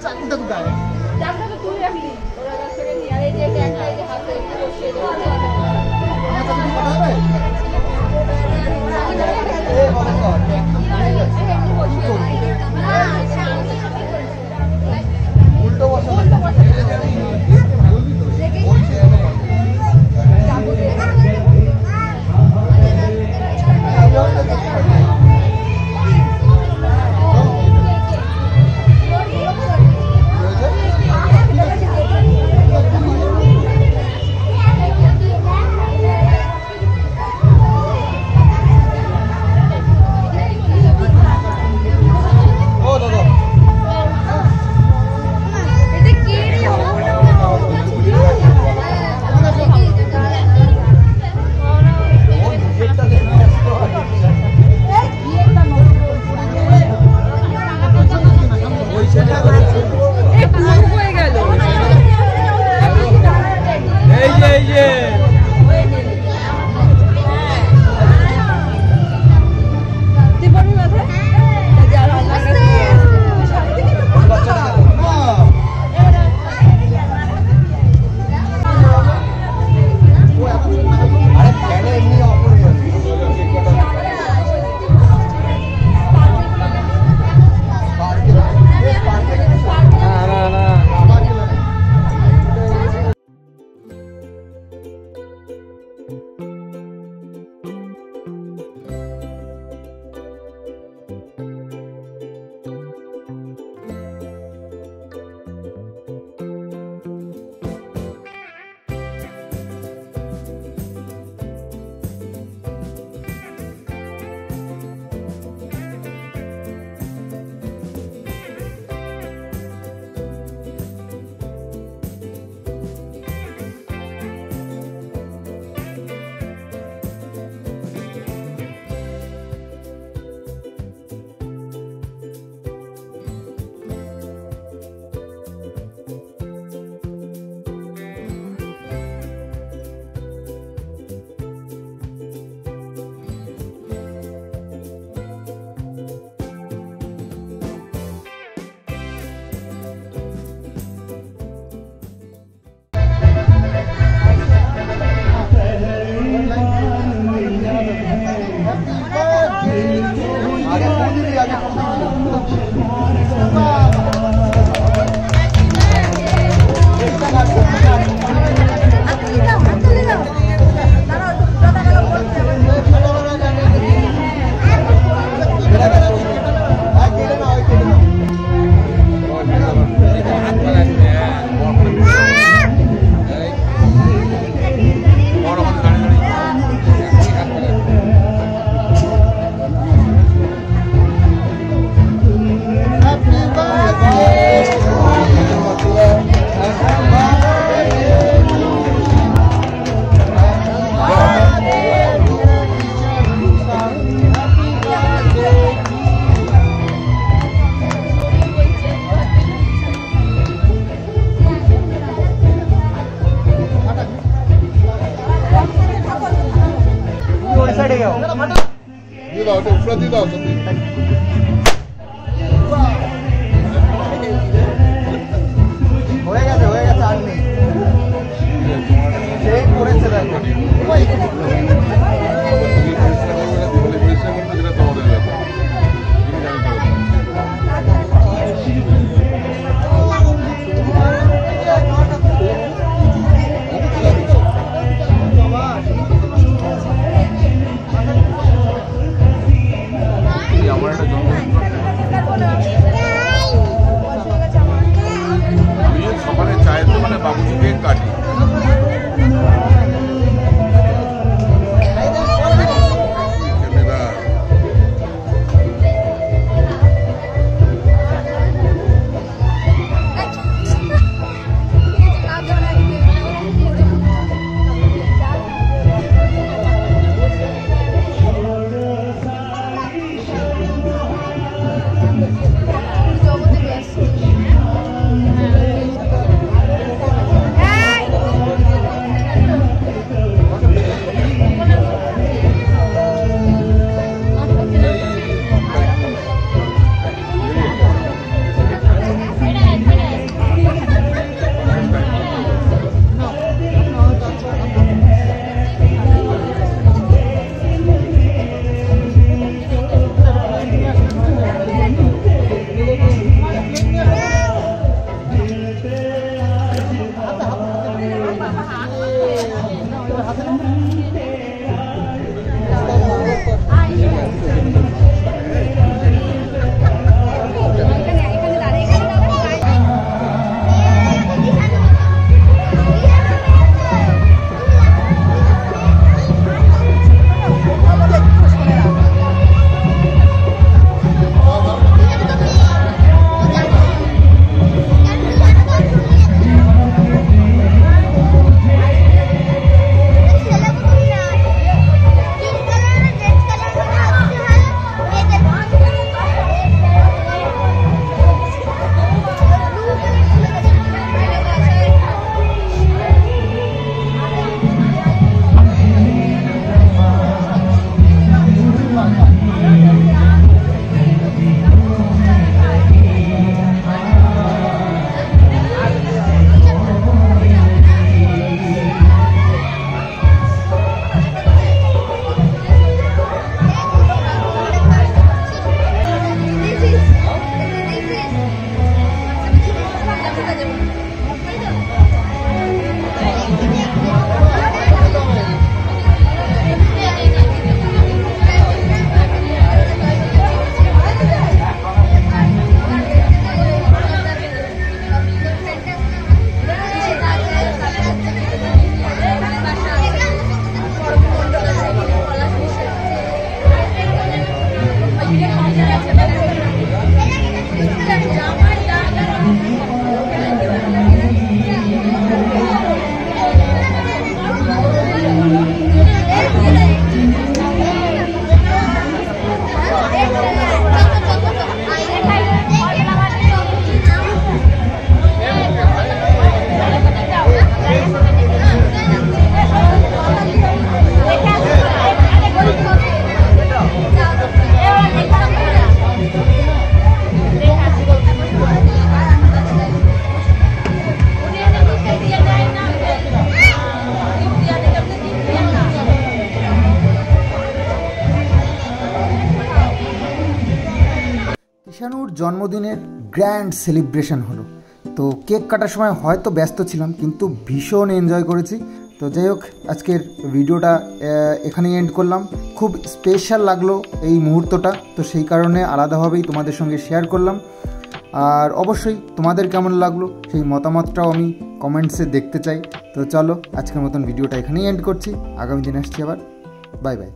চাকুটা কোথায়? চাকুটা তো তুই রাখলি ওরা কাছ থেকে নিয়ে আর এই যে একটা এই যে হাতে একটু বসিয়ে দেবো আমার চাকু কি কথা হবে? এই বলো কর। উল্টো বসো। আমার একটা জন্মদিনের গ্র্যান্ড সেলিব্রেশন হলো। তো কেক কাটার সময় হয়তো ব্যস্ত ছিলাম, কিন্তু ভীষণ এনজয় করেছি। তো যাই হোক, আজকের ভিডিওটা এখানেই এন্ড করলাম। খুব স্পেশাল লাগলো এই মুহূর্তটা, তো সেই কারণে আলাদাভাবেই তোমাদের সঙ্গে শেয়ার করলাম। আর অবশ্যই তোমাদের কেমন লাগলো সেই মতামতটাও আমি কমেন্টসে দেখতে চাই। তো চলো, আজকের মতন ভিডিওটা এখানেই এন্ড করছি। আগামী দিন আসছি আবার। Bye bye.